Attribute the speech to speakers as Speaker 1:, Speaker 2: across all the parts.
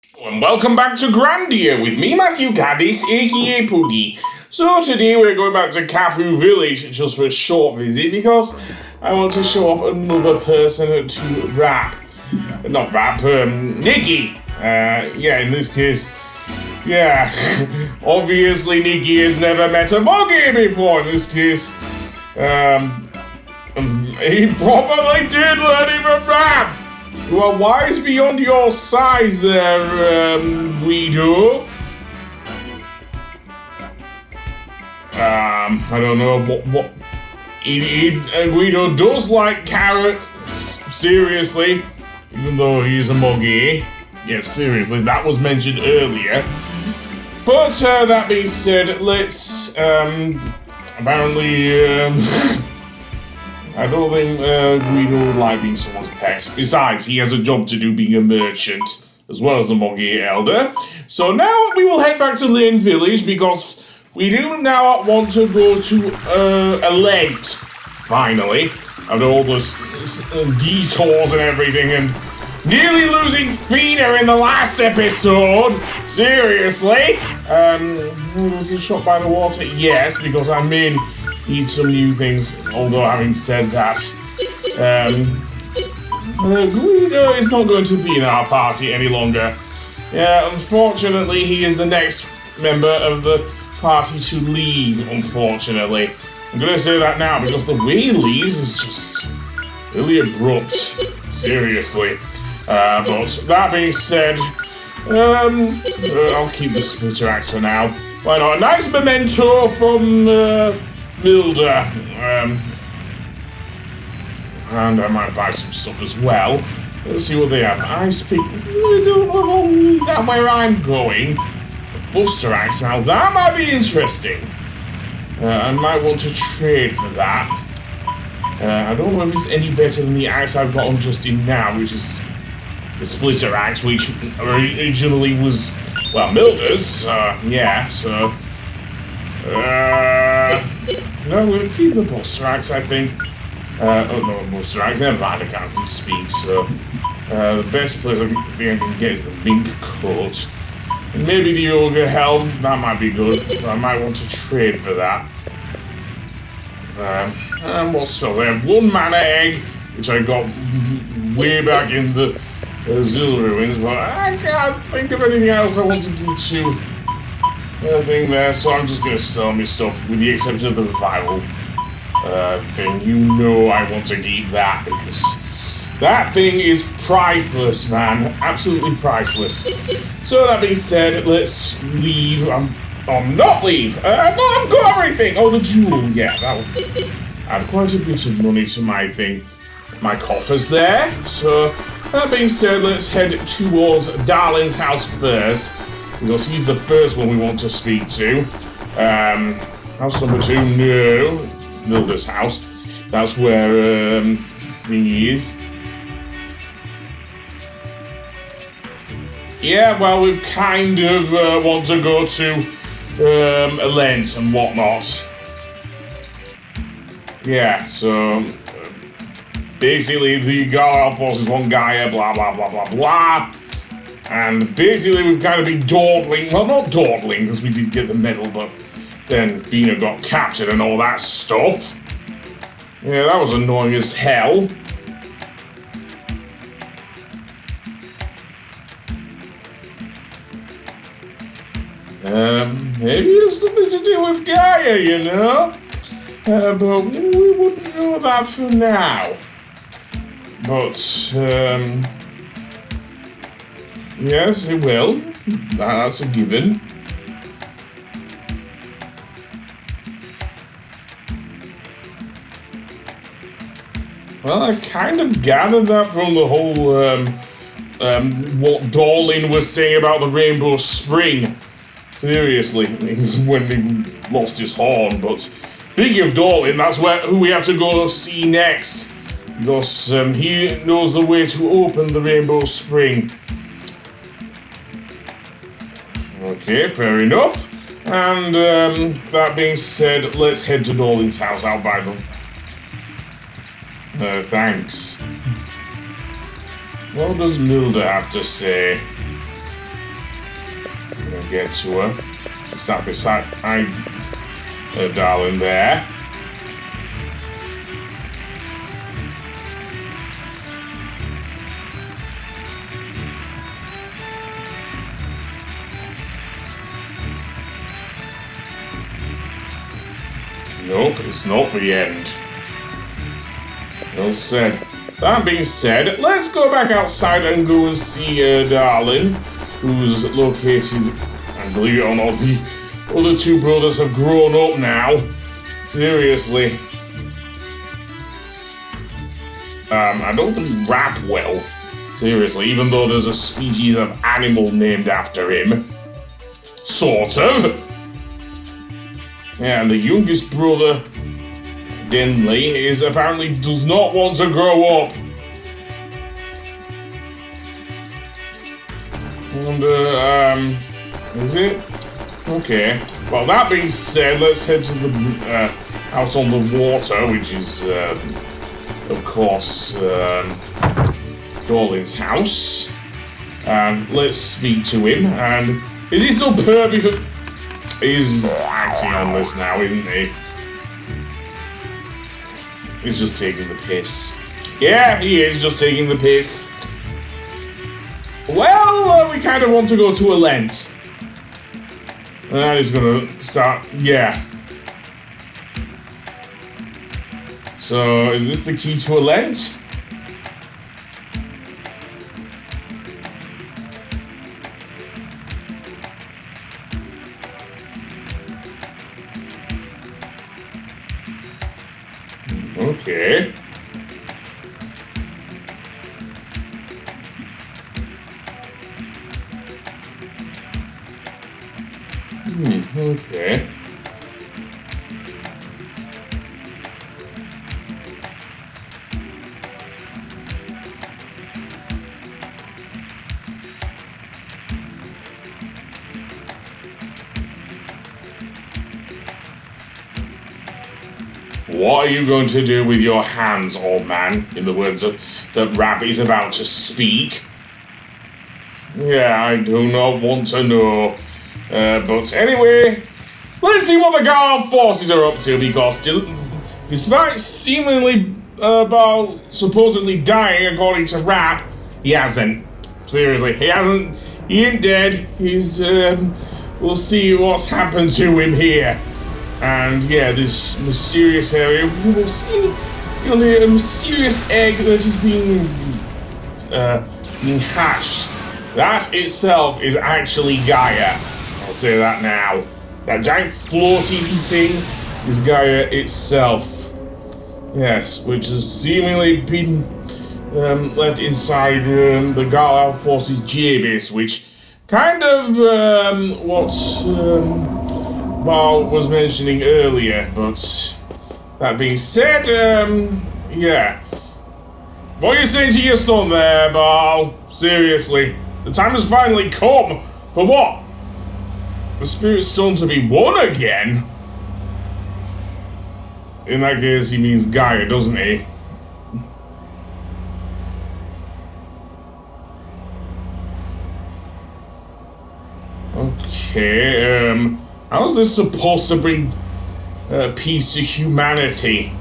Speaker 1: And welcome back to Grandia with me, Matthew Caddis, aka Poogie. So today we're going back to Cafu Village just for a short visit because I want to show off another person to rap. Not rap, Nikki. In this case, obviously Nikki has never met a monkey before. In this case, he probably did learn him a rap. You are wise beyond your size there, Guido. I don't know what Guido does like carrots, seriously, even though he's a muggy. Yes, seriously, that was mentioned earlier. But that being said, let's apparently I don't think Guido would like being someone's pest. Besides, he has a job to do being a merchant, as well as the Moggy Elder. So now we will head back to Laine Village, because we do now want to go to Alent, finally. After all those detours and everything, and nearly losing Fina in the last episode. Seriously. Was he shot by the water? Yes, because I mean, need some new things, although having said that, Guido is not going to be in our party any longer. Yeah, unfortunately, he is the next member of the party to leave, unfortunately. I'm going to say that now, because the way he leaves is just really abrupt, seriously. But that being said, I'll keep the splitter axe for now. Why not? A nice memento from Milda, and I might buy some stuff as well. Let's see what they have. Ice pick. I don't know that where I'm going. A Buster axe. Now that might be interesting. I might want to trade for that. I don't know if it's any better than the axe I've got on just in now, which is the splitter axe, which originally was, well, Milda's. So. No, we'll keep the Buster axe, I think. Buster axe, never mind, I can't really speak, so. The best place I think I can get is the mink coat. And maybe the ogre helm, that might be good. I might want to trade for that. And what spells? I have one mana egg, which I got way back in the Zil ruins, but I can't think of anything else I want to give to thing there, so I'm just gonna sell me stuff, with the exception of the revival thing. You know I want to keep that, because that thing is priceless, man. Absolutely priceless. So that being said, let's leave. Not leave. I thought I've got everything. Oh, the jewel. Yeah, that would add quite a bit of money to my thing. My coffers there. So that being said, let's head towards Darlin's house first, because he's the first one we want to speak to. House number 2, no. Milda's house. That's where he is. Yeah, well, we kind of want to go to Alent and whatnot. Yeah, so basically the Guard forces one guy, blah blah blah blah blah. And basically we've kind of been dawdling, well, not dawdling because we did get the medal, but then Fina got captured and all that stuff. Yeah, that was annoying as hell. Maybe it's something to do with Gaia, you know? But we wouldn't know that for now. But, yes, it will. That's a given. Well, I kind of gathered that from the whole, what Darlin was saying about the Rainbow Spring. Seriously, when he lost his horn. But speaking of Darlin, that's who we have to go see next. Because he knows the way to open the Rainbow Spring. Okay, fair enough. And that being said, let's head to Darlin's house out by them. Thanks. What does Milda have to say? gonna get to her. Sat beside Darlin there. Nope, it's not the end. Well said. That being said, let's go back outside and go and see Darlin, who's located, and believe it or not, the other two brothers have grown up now. Seriously. I don't think rap well. Seriously, even though there's a species of animal named after him. Sort of. Yeah, and the youngest brother, Denley, apparently does not want to grow up. And, is it? Okay. Well, that being said, let's head to the house on the water, which is, of course, Dorlin's house. And let's speak to him. And is he still pervy for... He's acting on this now, isn't he? He's just taking the piss. Yeah, he is just taking the piss. Well, we kind of want to go to Alent. And he's gonna start... Yeah. So, is this the key to Alent? Okay. Okay. What are you going to do with your hands, old man? In the words of that Rap is about to speak. Yeah, I do not want to know. But anyway, let's see what the Guard forces are up to, because despite seemingly about supposedly dying, according to Rap, he hasn't. Seriously, he hasn't. He ain't dead. He's, we'll see what's happened to him here. And yeah, this mysterious area, we will see, a mysterious egg that is being hatched. That itself is actually Gaia. I'll say that now. That giant floaty thing is Gaia itself. Yes, which has seemingly been left inside the Guard Forces J-base, which kind of what Bal was mentioning earlier, but that being said, yeah. What are you saying to your son there, Bal? Seriously, the time has finally come. For what? The spirit son to be born again? In that case, he means Gaia, doesn't he? Okay, how's this supposed to bring peace to humanity?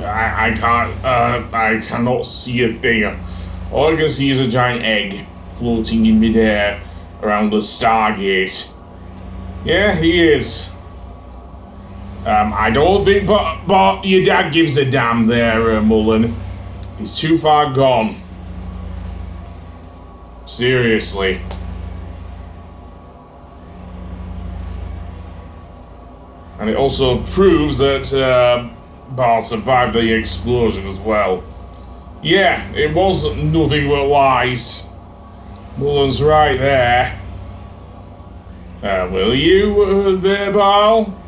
Speaker 1: I cannot see a thing. All I can see is a giant egg floating in midair around the Stargate. Yeah, he is. I don't think, but your dad gives a damn there, Mullen. He's too far gone. Seriously. And it also proves that Bal survived the explosion as well. Yeah, it was nothing but lies. Mullen's right there. Will you there, Bal?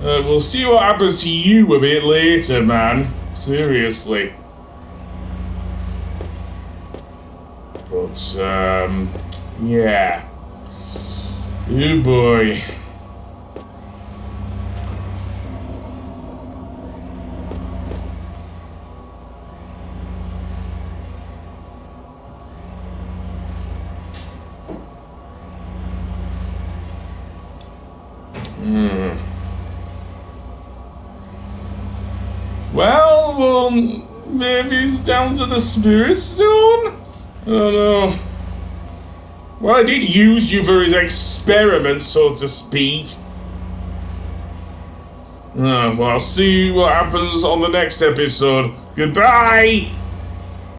Speaker 1: We'll see what happens to you a bit later, man. Seriously. But, yeah. Oh boy. Well, maybe it's down to the Spirit Stone? I don't know. Well, I did use you for his experiment, so to speak. Well, I'll see what happens on the next episode. Goodbye!